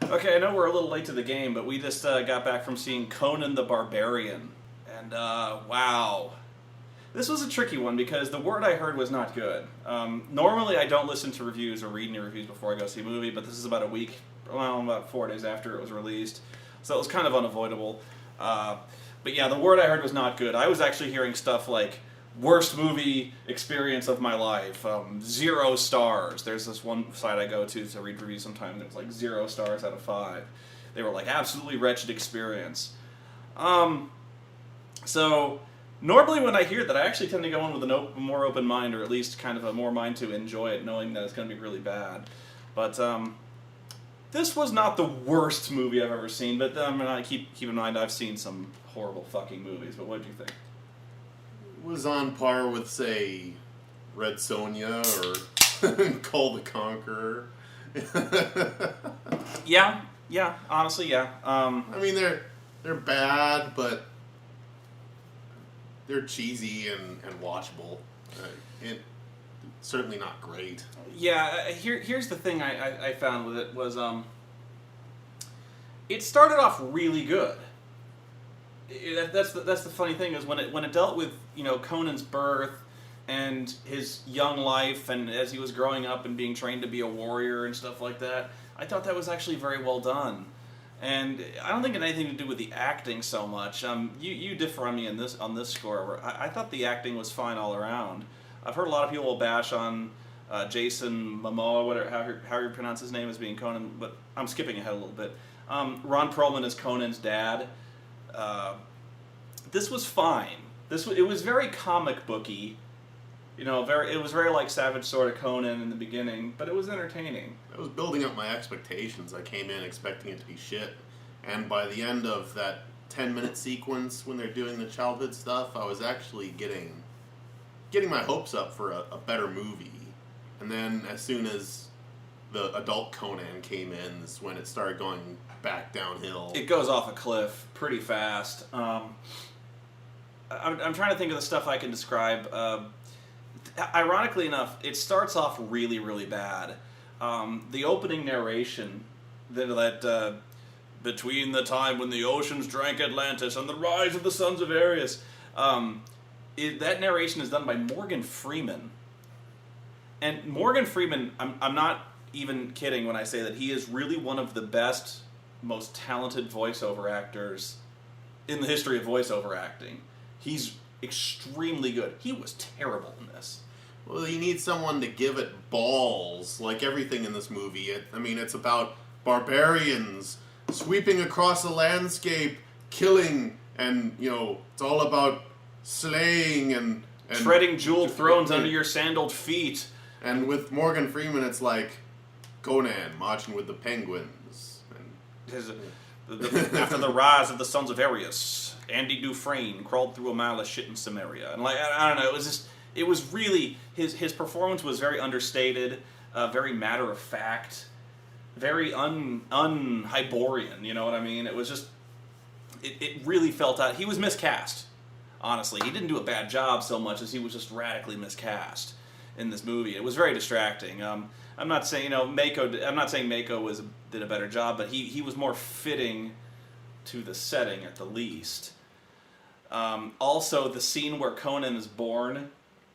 Okay, I know we're a little late to the game, but we just got back from seeing Conan the Barbarian. And, wow. This was a tricky one because the word I heard was not good. Normally I don't listen to reviews or read any reviews before I go see a movie, but this is about about 4 days after it was released. So it was kind of unavoidable. But yeah, the word I heard was not good. I was actually hearing stuff like, worst movie experience of my life, 0 stars. There's this one site I go to read reviews sometimes, and it was like 0 stars out of 5. They were like, absolutely wretched experience. So, normally when I hear that, I actually tend to go in with a more open mind, or at least kind of a more mind to enjoy it, knowing that it's going to be really bad. But, this was not the worst movie I've ever seen, but keep in mind I've seen some horrible fucking movies, but what did you think? Was on par with, say, Red Sonja or Call the Conqueror. Yeah, honestly, yeah. I mean, they're bad, but they're cheesy and watchable. Certainly not great. Yeah, here's the thing I found with it was it started off really good. That's the funny thing is when it dealt with Conan's birth and his young life and as he was growing up and being trained to be a warrior and stuff like that, I thought that was actually very well done. And I don't think it had anything to do with the acting so much. You differ on me on this score. Where I thought the acting was fine all around. I've heard a lot of people bash on Jason Momoa, whatever how you pronounce his name as being Conan, but I'm skipping ahead a little bit. Ron Perlman as Conan's dad. This was fine. It was very comic booky, it was very like Savage Sword of Conan in the beginning, but it was entertaining. I was building up my expectations. I came in expecting it to be shit, and by the end of that 10-minute sequence when they're doing the childhood stuff, I was actually getting my hopes up for a better movie. And then as soon as the adult Conan came in is when it started going back downhill. It goes off a cliff pretty fast. I'm trying to think of the stuff I can describe. Ironically enough, it starts off really, really bad. The opening narration that between the time when the oceans drank Atlantis and the rise of the sons of Ares, that narration is done by Morgan Freeman. And Morgan Freeman, I'm not even kidding when I say that he is really one of the best, most talented voiceover actors in the history of voiceover acting. He's extremely good. He was terrible in this. Well, you need someone to give it balls, like everything in this movie. It's about barbarians sweeping across a landscape, killing, and, it's all about slaying and treading jeweled thrones under your sandaled feet. And with Morgan Freeman, it's like Conan marching with the penguins. After the rise of the sons of Ares, Andy Dufresne crawled through a mile of shit in Samaria. And I don't know, it was really, his performance was very understated, very matter of fact, very un-Hyborian, you know what I mean? It was just, it really felt out. He was miscast, honestly. He didn't do a bad job so much as he was just radically miscast in this movie. It was very distracting. I'm not saying, Mako did a better job, but he was more fitting to the setting at the least. Also, the scene where Conan is born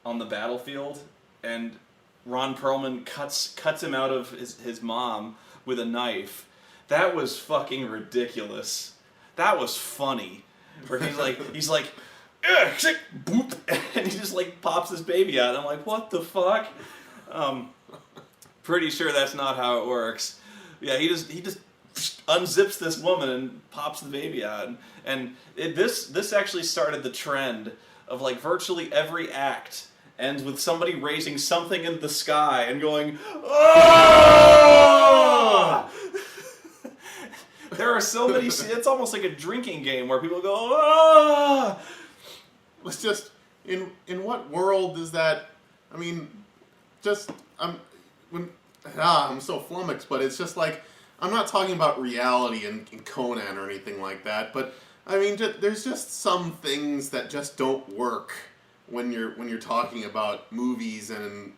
on the battlefield and Ron Perlman cuts him out of his mom with a knife. That was fucking ridiculous. That was funny. Where he's like, boop, and he just pops his baby out. I'm like, what the fuck? Pretty sure that's not how it works. Yeah, he just unzips this woman and pops the baby out. And this actually started the trend of virtually every act ends with somebody raising something in the sky and going, oh! There are so many. It's almost like a drinking game where people go, oh! It's just in what world is that? I'm so flummoxed, but it's just I'm not talking about reality in Conan or anything like that, but there's just some things that just don't work when you're talking about movies. And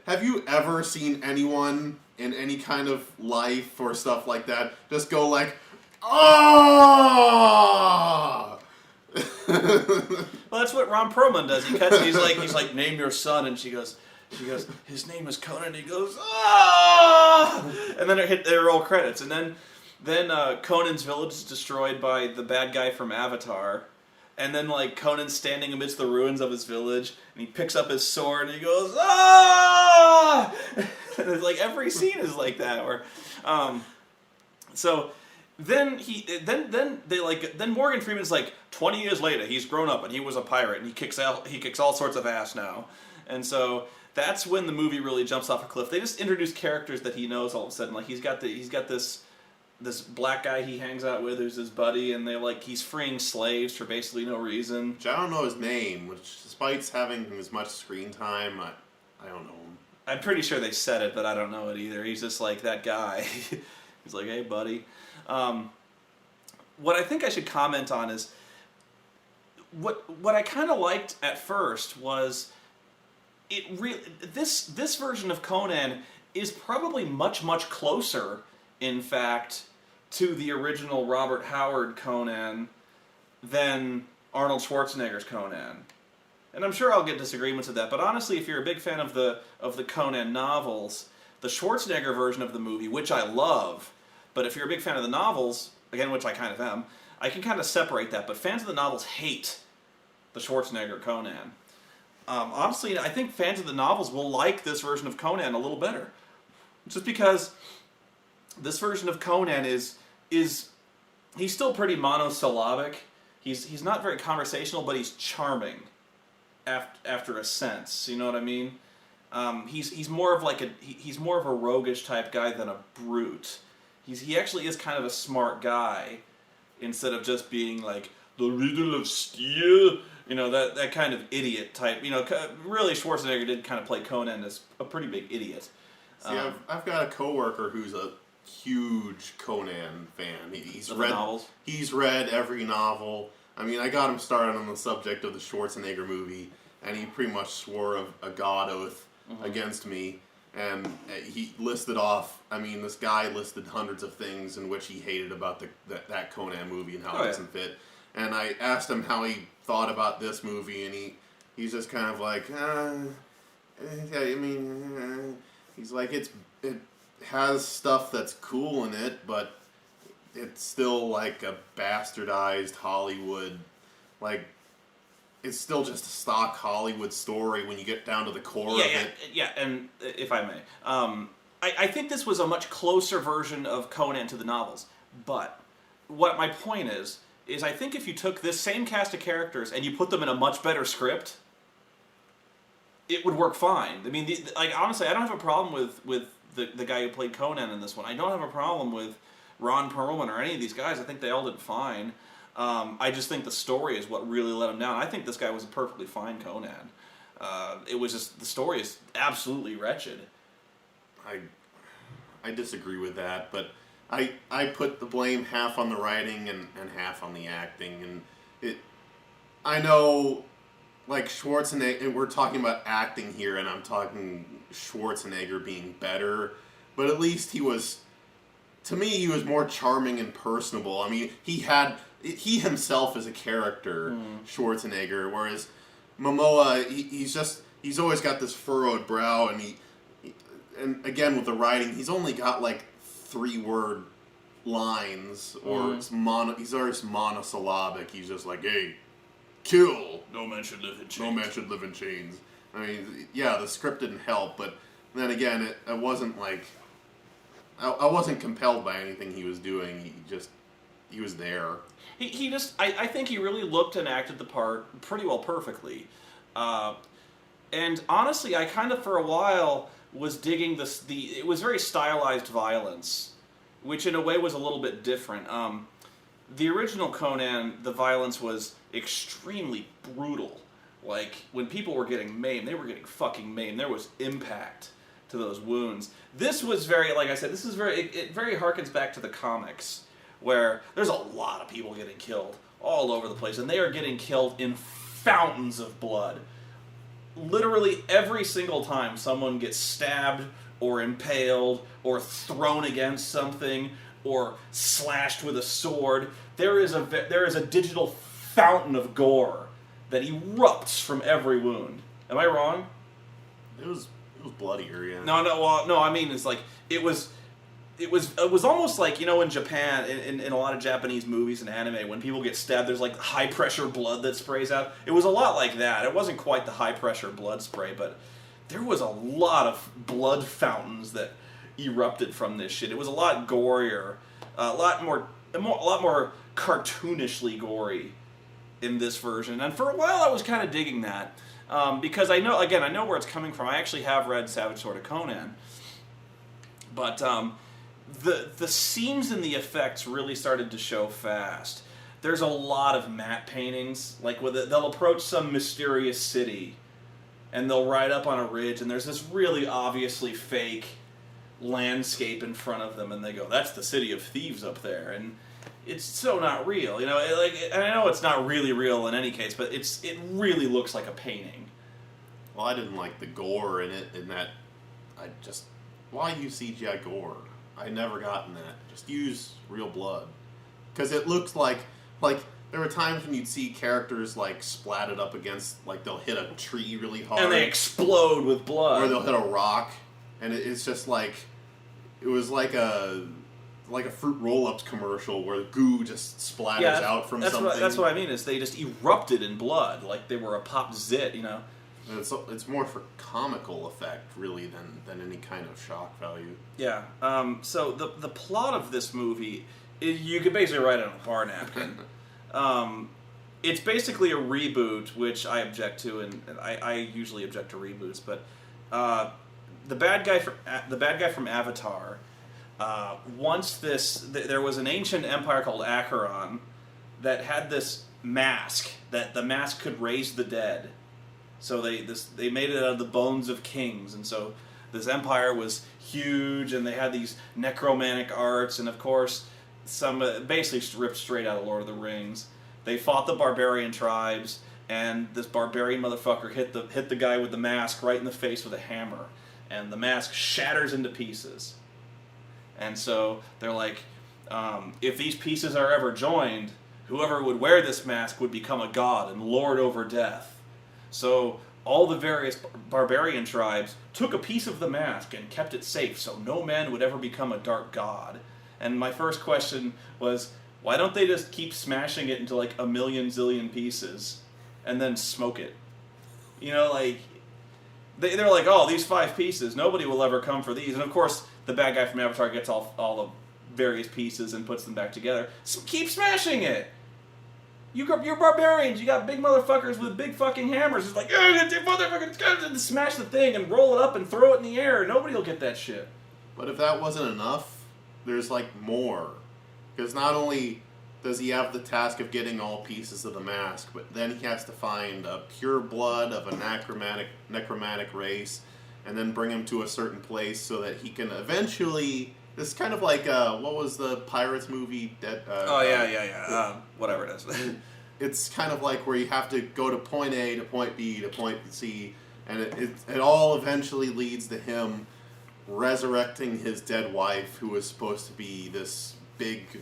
have you ever seen anyone in any kind of life or stuff like that, just go like, oh. Well, that's what Ron Perlman does. He's like, name your son, and she goes, his name is Conan. And he goes, ah, and then they roll credits, and then Conan's village is destroyed by the bad guy from Avatar, and then like Conan's standing amidst the ruins of his village, and he picks up his sword and he goes, ah, and it's like every scene is like that. Where, so. Then Morgan Freeman's like 20 years later, he's grown up and he was a pirate and he kicks all sorts of ass now, and so that's when the movie really jumps off a cliff. They just introduce characters that he knows all of a sudden. Like he's got this black guy he hangs out with who's his buddy, and he's freeing slaves for basically no reason. Which I don't know his name, which despite having as much screen time, I don't know him. I'm pretty sure they said it, but I don't know it either. He's just like that guy. He's like, hey buddy. What I think I should comment on is what I kind of liked at first was this version of Conan is probably much closer, in fact, to the original Robert Howard Conan than Arnold Schwarzenegger's Conan. And I'm sure I'll get disagreements with that, but honestly, if you're a big fan of the Conan novels, the Schwarzenegger version of the movie, which I love, but if you're a big fan of the novels, again, which I kind of am, I can kind of separate that. But fans of the novels hate the Schwarzenegger Conan. Honestly, I think fans of the novels will like this version of Conan a little better. Just because this version of Conan is he's still pretty monosyllabic. He's not very conversational, but he's charming after a sense. You know what I mean? He's more of a roguish type guy than a brute. He actually is kind of a smart guy, instead of just being like the riddle of steel, that kind of idiot type. Really Schwarzenegger did kind of play Conan as a pretty big idiot. See, I've got a coworker who's a huge Conan fan. He's read novels. He's read every novel. I mean, I got him started on the subject of the Schwarzenegger movie, and he pretty much swore a god oath against me. And he listed off, this guy listed hundreds of things in which he hated about that Conan movie and how it doesn't fit. And I asked him how he thought about this movie, and he's just kind of like, he's like, it has stuff that's cool in it, but it's still like a bastardized Hollywood, like, it's still just a stock Hollywood story when you get down to the core of it. Yeah, and if I may, I think this was a much closer version of Conan to the novels. But what my point is I think if you took this same cast of characters and you put them in a much better script, it would work fine. I mean, honestly, I don't have a problem with the guy who played Conan in this one. I don't have a problem with Ron Perlman or any of these guys. I think they all did fine. I just think the story is what really let him down. I think this guy was a perfectly fine Conan. It was just, the story is absolutely wretched. I disagree with that, but I put the blame half on the writing and half on the acting. And I know, like, Schwarzenegger, we're talking about acting here, and I'm talking Schwarzenegger being better, but at least he was more charming and personable. I mean, he himself is a character, Schwarzenegger, whereas Momoa, he's always got this furrowed brow, and again with the writing, he's only got like 3-word lines, or he's always monosyllabic. He's just like, hey, kill. No man should live in chains. No man should live in chains. I mean, yeah, the script didn't help, but then again, it wasn't like, I wasn't compelled by anything he was doing. He was there. I think he really looked and acted the part pretty well perfectly. And honestly, I kind of for a while was digging it was very stylized violence, which in a way was a little bit different. The original Conan, the violence was extremely brutal. Like, when people were getting maimed, they were getting fucking maimed. There was impact to those wounds. This was very, like I said, it very harkens back to the comics, where there's a lot of people getting killed all over the place, and they are getting killed in fountains of blood. Literally every single time someone gets stabbed or impaled, or thrown against something, or slashed with a sword. There is a digital fountain of gore that erupts from every wound. Am I wrong? It was bloodier, yeah. No. I mean, it's like it was almost like, in Japan, in a lot of Japanese movies and anime, when people get stabbed, there's like high pressure blood that sprays out. It was a lot like that. It wasn't quite the high pressure blood spray, but there was a lot of blood fountains that erupted from this shit. It was a lot gorier, a lot more cartoonishly gory in this version. And for a while, I was kind of digging that because I know where it's coming from. I actually have read Savage Sword of Conan, but the seams and the effects really started to show fast. There's a lot of matte paintings, like they'll approach some mysterious city, and they'll ride up on a ridge, and there's this really obviously fake landscape in front of them, and they go, "That's the city of thieves up there," and it's so not real, and I know it's not really real in any case, but it really looks like a painting. Well, I didn't like the gore in it, why use CGI gore? I never gotten that. Just use real blood. Because it looks like there were times when you'd see characters like splatted up against, like they'll hit a tree really hard. And they explode with blood. Or they'll hit a rock, and it's just like, it was like a Fruit Roll-Ups commercial where goo just splatters out from something. That's what I mean, is they just erupted in blood, like they were a pop zit, And it's more for comical effect, really, than any kind of shock value. Yeah. So the plot of this movie, you could basically write it on a bar napkin. It's basically a reboot, which I object to, and I usually object to reboots. But the bad guy from Avatar. There was an ancient empire called Acheron that had this mask that the mask could raise the dead. So they made it out of the bones of kings, and so this empire was huge, and they had these necromantic arts, and of course, some basically ripped straight out of Lord of the Rings. They fought the barbarian tribes, and this barbarian motherfucker hit the guy with the mask right in the face with a hammer, and the mask shatters into pieces. And so they're like, if these pieces are ever joined, whoever would wear this mask would become a god and lord over death. So all the various barbarian tribes took a piece of the mask and kept it safe so no man would ever become a dark god. And my first question was, why don't they just keep smashing it into like a million zillion pieces and then smoke it? They're like, oh, these 5 pieces, nobody will ever come for these. And of course, the bad guy from Avatar gets all the various pieces and puts them back together. So keep smashing it! You're barbarians. You got big motherfuckers with big fucking hammers. It's like, motherfuckers, smash the thing and roll it up and throw it in the air. Nobody will get that shit. But if that wasn't enough, there's like more. Because not only does he have the task of getting all pieces of the mask, but then he has to find a pure blood of a necromantic race, and then bring him to a certain place so that he can eventually... It's kind of like, what was the Pirates movie? Whatever it is. It's kind of like where you have to go to point A to point B to point C, and it all eventually leads to him resurrecting his dead wife, who was supposed to be this big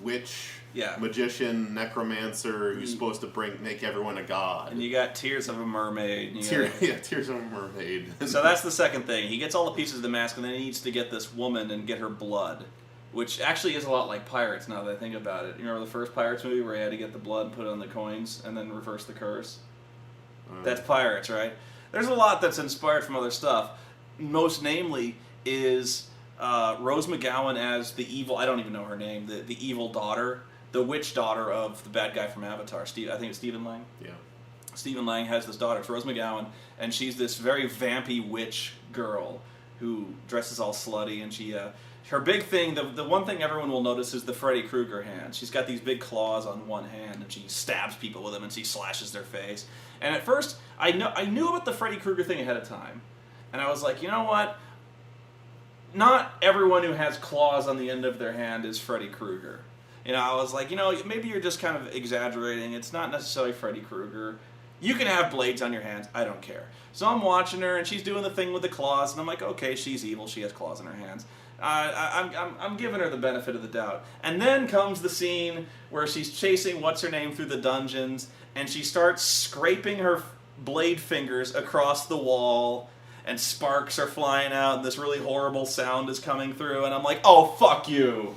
witch, magician, necromancer, who's supposed to make everyone a god. And you got Tears of a Mermaid. Tears of a Mermaid. So that's the second thing. He gets all the pieces of the mask, and then he needs to get this woman and get her blood, which actually is a lot like Pirates, now that I think about it. You remember the first Pirates movie where he had to get the blood and put it on the coins, and then reverse the curse? That's Pirates, right? There's a lot that's inspired from other stuff. Most namely is Rose McGowan as the evil, I don't even know her name, the evil daughter, the witch daughter of the bad guy from Avatar. I think it's Stephen Lang. Yeah. Stephen Lang has this daughter, it's Rose McGowan, and she's this very vampy witch girl who dresses all slutty, and she, her big thing, the one thing everyone will notice is the Freddy Krueger hand. She's got these big claws on one hand, and she stabs people with them, and she slashes their face. And at first, I knew about the Freddy Krueger thing ahead of time, and I was like, you know what? Not everyone who has claws on the end of their hand is Freddy Krueger. I was like, maybe you're just kind of exaggerating. It's not necessarily Freddy Krueger. You can have blades on your hands. I don't care. So I'm watching her, and she's doing the thing with the claws, and I'm like, okay, she's evil. She has claws in her hands. I'm giving her the benefit of the doubt. And then comes the scene where she's chasing what's-her-name through the dungeons, and she starts scraping her blade fingers across the wall, and sparks are flying out, and this really horrible sound is coming through, and I'm like, oh, fuck you.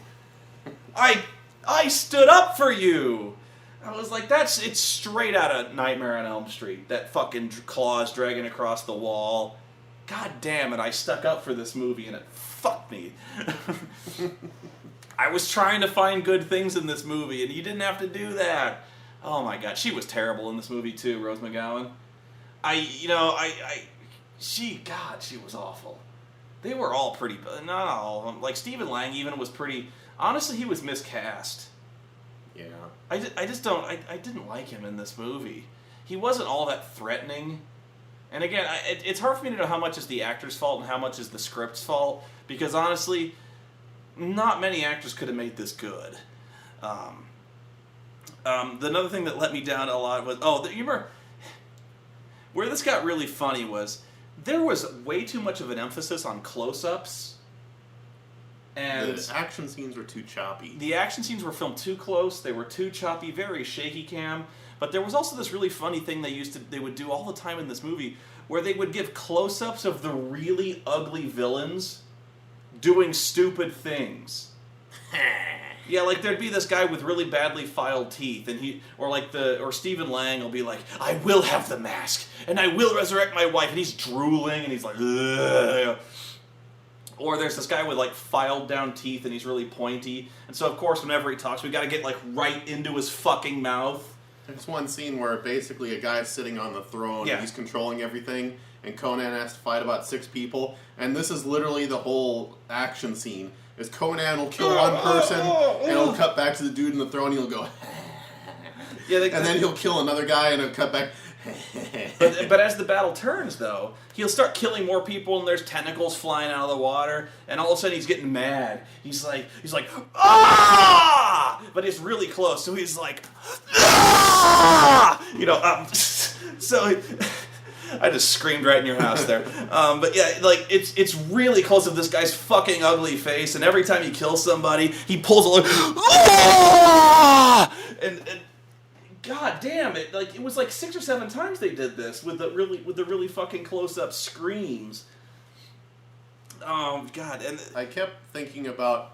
I stood up for you. I was like, it's straight out of Nightmare on Elm Street. That fucking claws dragging across the wall. God damn it, I stuck up for this movie and it fucked me. I was trying to find good things in this movie and you didn't have to do that. Oh my god, she was terrible in this movie too, Rose McGowan. She was awful. They were all pretty, not all of them. Like, Stephen Lang even was pretty, honestly, he was miscast. Yeah. I didn't like him in this movie. He wasn't all that threatening. And again, it's hard for me to know how much is the actor's fault and how much is the script's fault, because honestly, not many actors could have made this good. Another thing that let me down a lot was, you remember, where this got really funny was, there was way too much of an emphasis on close-ups. And the action scenes were too choppy. The action scenes were filmed too close. They were too choppy, very shaky cam. But there was also this really funny thing they would do all the time in this movie, where they would give close-ups of the really ugly villains doing stupid things. Yeah, like there'd be this guy with really badly filed teeth, and or Stephen Lang will be like, I will have the mask, and I will resurrect my wife, and he's drooling, and he's like, ugh. Or there's this guy with, like, filed down teeth, and he's really pointy. And so, of course, whenever he talks, we gotta get, like, right into his fucking mouth. There's one scene where basically a guy's sitting on the throne, and he's controlling everything, and Conan has to fight about 6 people. And this is literally the whole action scene. Is Conan will kill one person, and he'll cut back to the dude in the throne, and he'll go, and then he'll kill another guy, and he'll cut back. but as the battle turns, though, he'll start killing more people, and there's tentacles flying out of the water, and all of a sudden he's getting mad. He's like, ah! But it's really close, so he's like, ah! So I just screamed right in your house there. But yeah, like it's really close to this guy's fucking ugly face, and every time he kills somebody, he pulls a like, ah! and God damn it! Like, it was like 6 or 7 times they did this with the really fucking close-up screams. Oh God! And I kept thinking about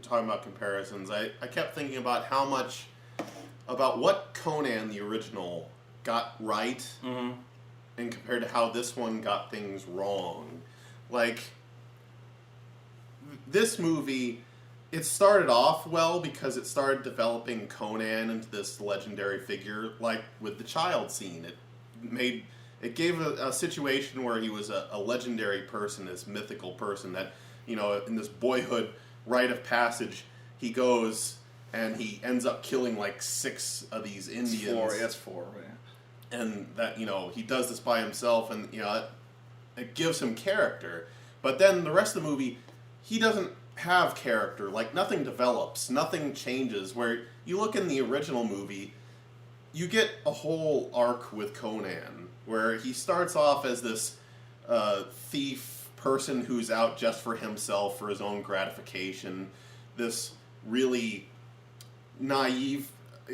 talking about comparisons. I kept thinking about what Conan the original got right, and compared to how this one got things wrong. Like, this movie, it started off well because it started developing Conan into this legendary figure, like with the child scene. It gave a situation where he was a legendary person, this mythical person that, in this boyhood rite of passage, he goes and he ends up killing like 6 of these Indians. That's 4, yeah. And that, he does this by himself, and, it gives him character. But then the rest of the movie, he doesn't have character. Like, nothing develops, nothing changes. Where you look in the original movie, you get a whole arc with Conan, where he starts off as this thief person who's out just for himself, for his own gratification, this really naive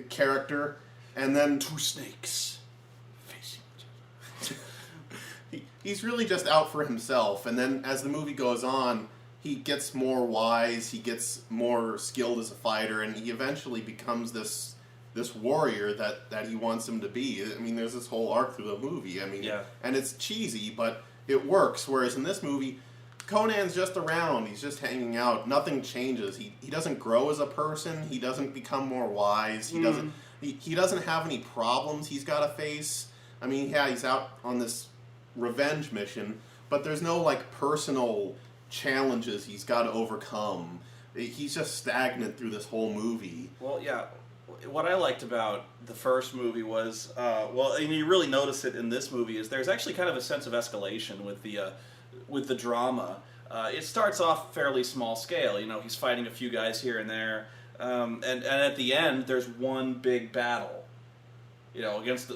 character, and then 2 snakes facing each other. He's really just out for himself, and then as the movie goes on, he gets more wise, he gets more skilled as a fighter, and he eventually becomes this warrior that he wants him to be. I mean, there's this whole arc through the movie. I mean, and it's cheesy, but it works. Whereas in this movie, Conan's just around. He's just hanging out. Nothing changes. He doesn't grow as a person. He doesn't become more wise. He doesn't have any problems he's got to face. I mean, yeah, he's out on this revenge mission, but there's no like personal challenges he's got to overcome. He's just stagnant through this whole movie. Well, yeah. What I liked about the first movie was, and you really notice it in this movie, is there's actually kind of a sense of escalation with the drama. It starts off fairly small scale. He's fighting a few guys here and there, and at the end there's one big battle, You know, against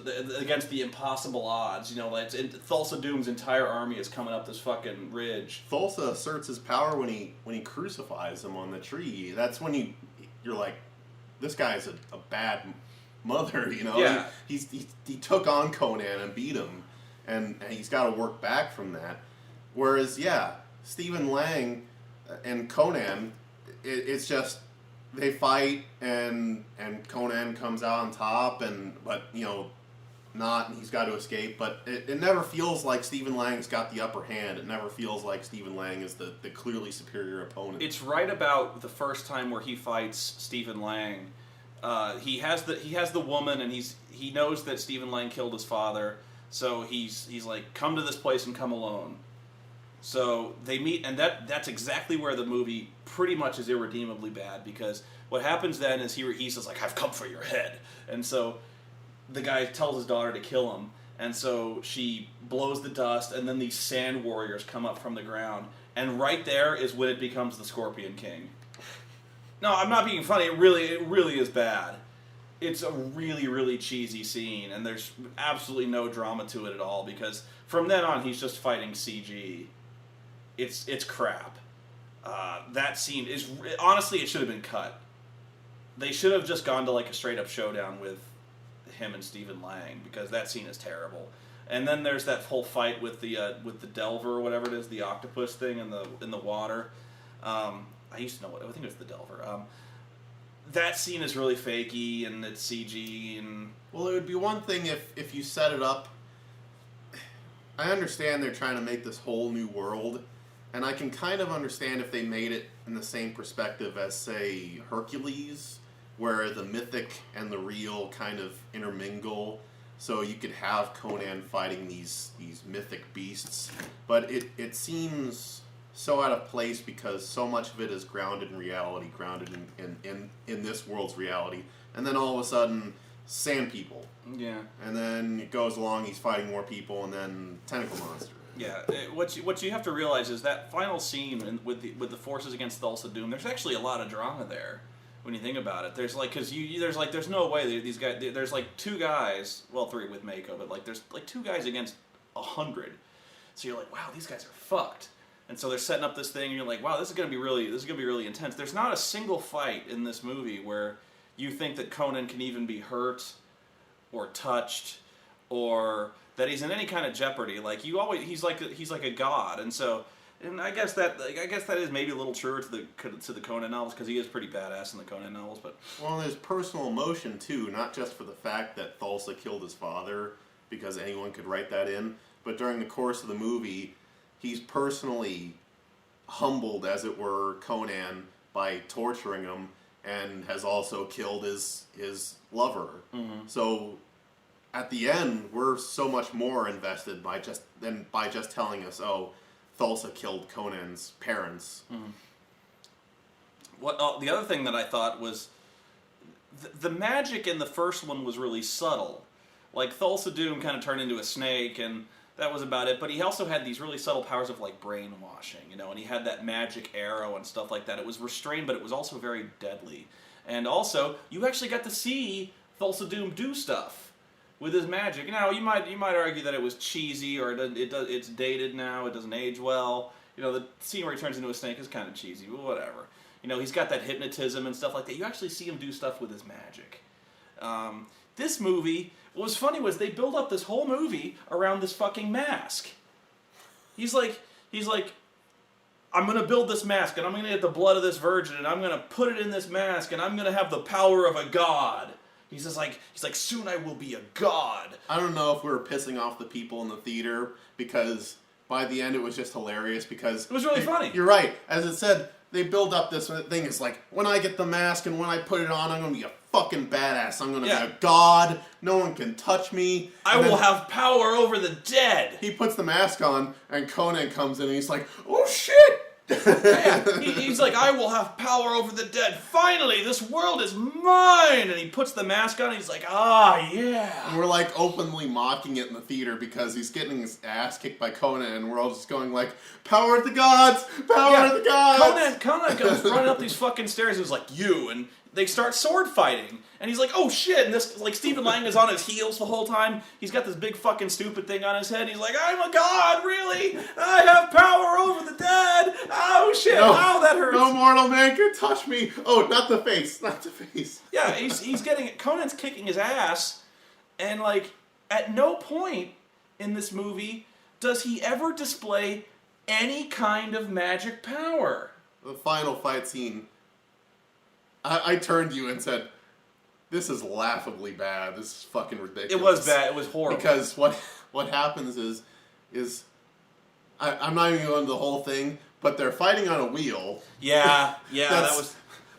the impossible odds. You know, like Thulsa Doom's entire army is coming up this fucking ridge. Thulsa asserts his power when he crucifies him on the tree. That's when you're like, this guy's a bad mother. You know, yeah. He took on Conan and beat him, and he's got to work back from that. Whereas, yeah, Stephen Lang and Conan, it's just. They fight and Conan comes out on top but you know, he's got to escape, but it never feels like Stephen Lang's got the upper hand. It never feels like Stephen Lang is the clearly superior opponent. It's right about the first time where he fights Stephen Lang. He has the woman, and he knows that Stephen Lang killed his father, so he's like, come to this place and come alone. So they meet, and that's exactly where the movie pretty much is irredeemably bad, because what happens then is he says, like, I've come for your head. And so the guy tells his daughter to kill him, and so she blows the dust, and then these sand warriors come up from the ground, and right there is when it becomes the Scorpion King. No, I'm not being funny, it really is bad. It's a really, really cheesy scene, and there's absolutely no drama to it at all, because from then on he's just fighting CG. It's crap. That scene is... Honestly, it should have been cut. They should have just gone to like a straight-up showdown with him and Stephen Lang, because that scene is terrible. And then there's that whole fight with the Delver, or whatever it is, the octopus thing in the water. I used to know I think it was the Delver. That scene is really fakey, and it's CG, and... Well, it would be one thing if you set it up... I understand they're trying to make this whole new world, and I can kind of understand if they made it in the same perspective as, say, Hercules, where the mythic and the real kind of intermingle, so you could have Conan fighting these mythic beasts. But it seems so out of place, because so much of it is grounded in reality, grounded in this world's reality. And then all of a sudden, sand people. Yeah. And then it goes along, he's fighting more people, and then tentacle monster. Yeah, what you have to realize is that final scene with the forces against Thulsa Doom. There's actually a lot of drama there, when you think about it. There's like, there's no way these guys. There's like 2 guys, well 3 with Mako, but like there's like 2 guys against 100. So you're like, wow, these guys are fucked. And so they're setting up this thing, and you're like, wow, this is gonna be really intense. There's not a single fight in this movie where you think that Conan can even be hurt, or touched, or that he's in any kind of jeopardy. Like he's like a god, and I guess that is maybe a little truer to the Conan novels, because he is pretty badass in the Conan novels. But well, there's personal emotion too, not just for the fact that Thulsa killed his father, because anyone could write that in, but during the course of the movie, he's personally humbled, as it were, Conan by torturing him, and has also killed his lover. Mm-hmm. So at the end, we're so much more invested by just telling us, oh, Thulsa killed Conan's parents. Mm-hmm. The other thing that I thought was the magic in the first one was really subtle. Like, Thulsa Doom kind of turned into a snake, and that was about it. But he also had these really subtle powers of, like, brainwashing, you know, and he had that magic arrow and stuff like that. It was restrained, but it was also very deadly. And also, you actually got to see Thulsa Doom do stuff with his magic. Now, you might argue that it was cheesy, or it's dated now, it doesn't age well. You know, the scene where he turns into a snake is kind of cheesy, but whatever. You know, he's got that hypnotism and stuff like that. You actually see him do stuff with his magic. This movie, what was funny was they build up this whole movie around this fucking mask. He's like, I'm going to build this mask, and I'm going to get the blood of this virgin, and I'm going to put it in this mask, and I'm going to have the power of a god. He's like, soon I will be a god. I don't know if we were pissing off the people in the theater, because by the end it was just hilarious, because... It was really funny. You're right. As it said, they build up this thing. It's like, when I get the mask and when I put it on, I'm going to be a fucking badass. I'm going to be a god. No one can touch me. I will have power over the dead. He puts the mask on, and Conan comes in, and he's like, oh shit! He's like, I will have power over the dead. Finally, this world is mine. And he puts the mask on, and he's like, yeah. And we're like openly mocking it in the theater, because he's getting his ass kicked by Conan, and we're all just going like, power of the gods, power of the gods. Conan comes running up these fucking stairs, and he's like, you, and they start sword fighting, and he's like, "Oh shit!" And this, like, Stephen Lang is on his heels the whole time. He's got this big fucking stupid thing on his head. He's like, "I'm a god, really? I have power over the dead. Oh shit! No, Ow, that hurts." No mortal man can touch me. Oh, not the face, not the face. Yeah, he's getting Conan's kicking his ass, and like at no point in this movie does he ever display any kind of magic power. The final fight scene. I turned to you and said, "This is laughably bad. This is fucking ridiculous." It was bad. It was horrible. Because what happens is I'm not even going into the whole thing, but they're fighting on a wheel. Yeah,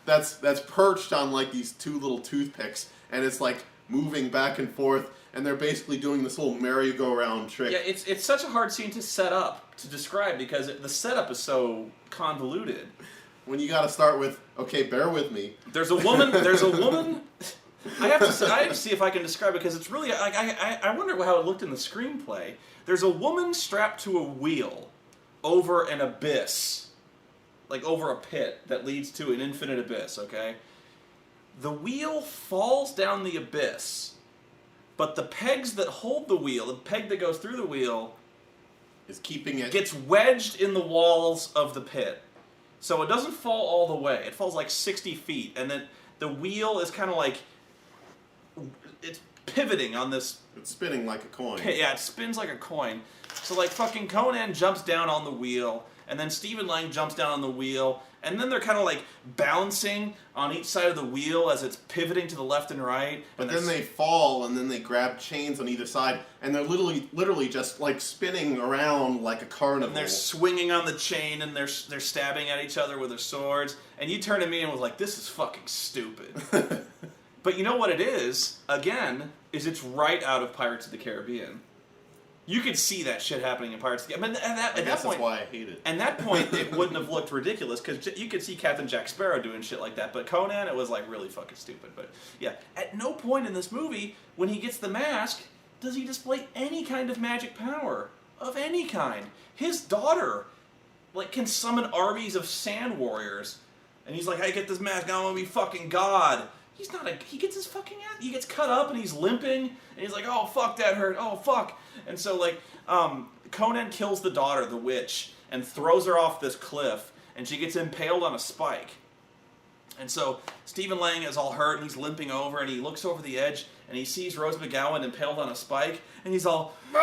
that's perched on like these two little toothpicks, and it's like moving back and forth, and they're basically doing this little merry-go-round trick. Yeah, it's such a hard scene to set up, to describe, because the setup is so convoluted. When you got to start with, okay, bear with me. There's a woman. I have to see if I can describe it, because it's really like I wonder how it looked in the screenplay. There's a woman strapped to a wheel over an abyss, like over a pit that leads to an infinite abyss. Okay, the wheel falls down the abyss, but the pegs that hold the wheel, the peg that goes through the wheel, is keeping it, gets wedged in the walls of the pit. So it doesn't fall all the way. It falls like 60 feet. And then the wheel is kind of like, it's pivoting on this. It's spinning like a coin. Yeah, it spins like a coin. So like fucking Conan jumps down on the wheel, and then Stephen Lang jumps down on the wheel, and then they're kind of like bouncing on each side of the wheel as it's pivoting to the left and right. But then they fall, and then they grab chains on either side, and they're literally just like spinning around like a carnival. And they're swinging on the chain, and they're stabbing at each other with their swords. And you turned to me and was like, "This is fucking stupid." But you know what it is? Again, is it's right out of Pirates of the Caribbean. You could see that shit happening in Pirates of the Caribbean. At that point, that's why I hate it. At that point, it wouldn't have looked ridiculous, because you could see Captain Jack Sparrow doing shit like that. But Conan, it was like really fucking stupid. But yeah, at no point in this movie, when he gets the mask, does he display any kind of magic power of any kind. His daughter, like, can summon armies of sand warriors, and he's like, "I get this mask, now I'm gonna be fucking God." He's not he gets his fucking ass, he gets cut up and he's limping, and he's like, "Oh fuck, that hurt, oh fuck." And so like, Conan kills the daughter, the witch, and throws her off this cliff, and she gets impaled on a spike. And so Stephen Lang is all hurt, and he's limping over, and he looks over the edge, and he sees Rose McGowan impaled on a spike, and he's all, "No!"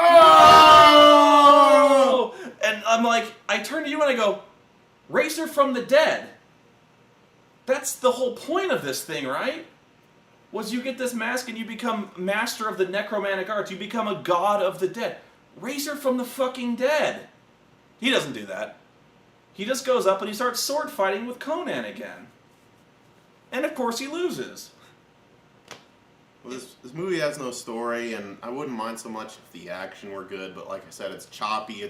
And I'm like, I turn to you and I go, "Raise her from the dead." That's the whole point of this thing, right? Was you get this mask and you become master of the necromantic arts. You become a god of the dead. Raise her from the fucking dead. He doesn't do that. He just goes up and he starts sword fighting with Conan again. And of course he loses. Well, this movie has no story, and I wouldn't mind so much if the action were good, but like I said, it's choppy.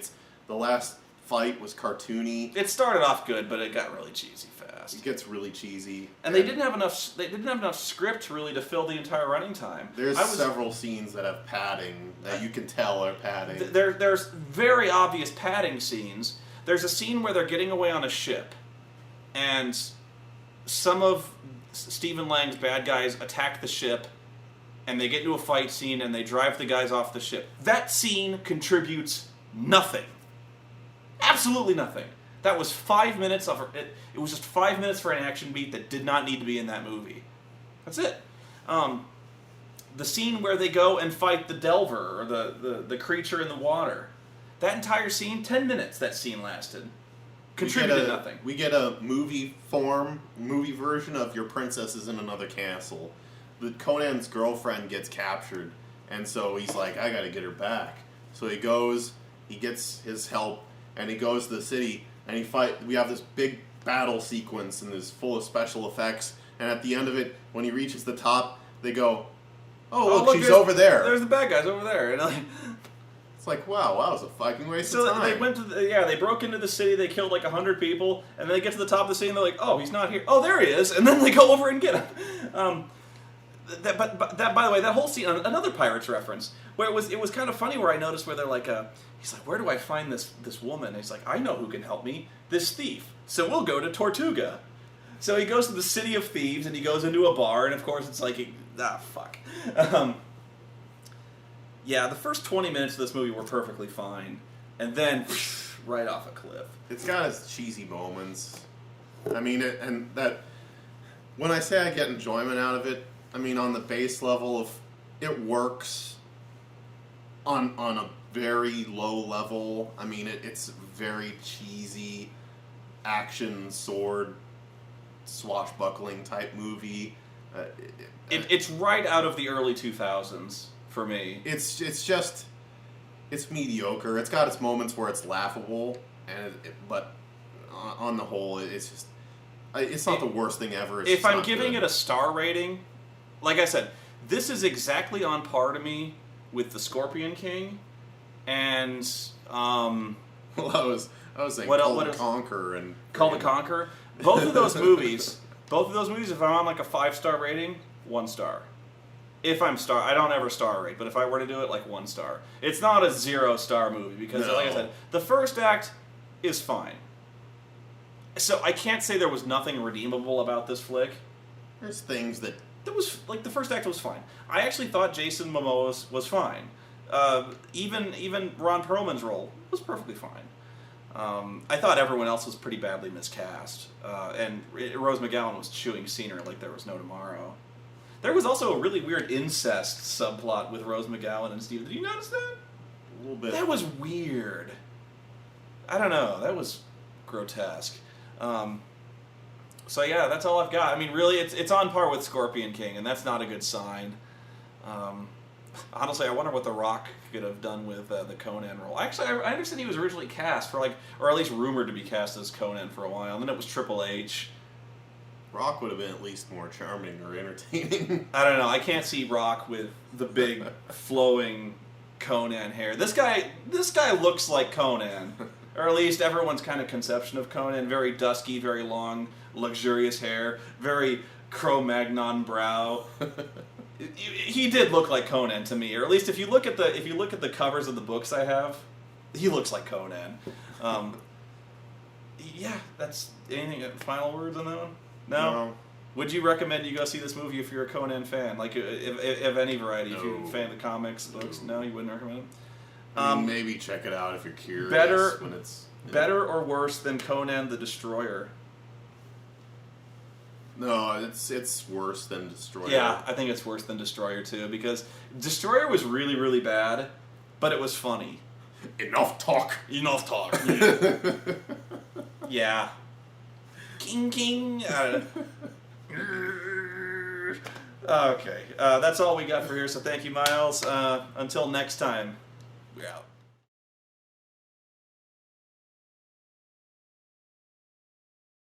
The last fight was cartoony. It started off good, but it got really cheesy fast. It gets really cheesy. And they didn't have enough script really to fill the entire running time. There's several scenes that have padding that you can tell are padding. There's very obvious padding scenes. There's a scene where they're getting away on a ship, and some of Stephen Lang's bad guys attack the ship, and they get into a fight scene, and they drive the guys off the ship. That scene contributes nothing. Absolutely nothing. That was 5 minutes of it. It was just 5 minutes for an action beat that did not need to be in that movie. That's it. The scene where they go and fight the Delver, or the creature in the water. That entire scene, 10 minutes that scene lasted. Contributed nothing. We get a movie version of Your Princess is in Another Castle. Conan's girlfriend gets captured, and so he's like, "I gotta get her back." So he goes, he gets his help, and he goes to the city, and we have this big battle sequence, and it's full of special effects, and at the end of it, when he reaches the top, they go, "Oh, look, she's over there. There's the bad guys over there." And it's like, wow, that was a fucking waste of time. They went to they broke into the city, they killed like 100 people, and then they get to the top of the city, and they're like, "Oh, he's not here. Oh, there he is," and then they go over and get him. But by the way, that whole scene, another Pirates reference, where it was kind of funny, where I noticed where they're like, he's like, "Where do I find this woman?" And he's like, "I know who can help me, this thief. So we'll go to Tortuga." So he goes to the City of Thieves, and he goes into a bar, and of course it's like, fuck. Yeah, the first 20 minutes of this movie were perfectly fine, and then right off a cliff. It's got its cheesy moments. I mean, when I say I get enjoyment out of it, I mean on the base level of it works on a very low level. I mean, it's very cheesy action sword swashbuckling type movie. It's right out of the early 2000s for me. It's mediocre. It's got its moments where it's laughable, but on the whole, it's not the worst thing ever. If I'm giving it a star rating, like I said, this is exactly on par to me with The Scorpion King, and well, I was saying Call the Conqueror and Call the Conqueror. Both of those movies, if I'm on like a 5-star rating, 1 star. If I'm I don't ever star rate, but if I were to do it, like 1 star. It's not a 0-star movie because, like I said, the first act is fine. So I can't say there was nothing redeemable about this flick. There's things that was like the first act was fine. I actually thought Jason Momoa was fine. Even Ron Perlman's role was perfectly fine. I thought everyone else was pretty badly miscast, and Rose McGowan was chewing scenery like there was no tomorrow. There was also a really weird incest subplot with Rose McGowan and Steve. Did you notice that? A little bit. That was weird. I don't know. That was grotesque. So yeah, that's all I've got. I mean, really, it's on par with Scorpion King, and that's not a good sign. Honestly, I wonder what The Rock could have done with the Conan role. Actually, I understand he was originally cast for or at least rumored to be cast as Conan for a while, and then it was Triple H. Rock would have been at least more charming or entertaining. I don't know. I can't see Rock with the big flowing Conan hair. This guy looks like Conan, or at least everyone's kind of conception of Conan. Very dusky, very long, luxurious hair, very Cro-Magnon brow. He did look like Conan to me, or at least if you look at the covers of the books I have, he looks like Conan. Yeah, that's anything. Final words on that one? No. Would you recommend you go see this movie if you're a Conan fan? Like, if any variety, No. if you're a fan of the comics, books? No, you wouldn't recommend it? I mean, maybe check it out if you're curious. Better or worse than Conan the Destroyer? No, it's worse than Destroyer. Yeah, I think it's worse than Destroyer too, because Destroyer was really, really bad, but it was funny. Enough talk. Yeah. King King. Okay, that's all we got for here. So thank you, Miles. Until next time, we're out.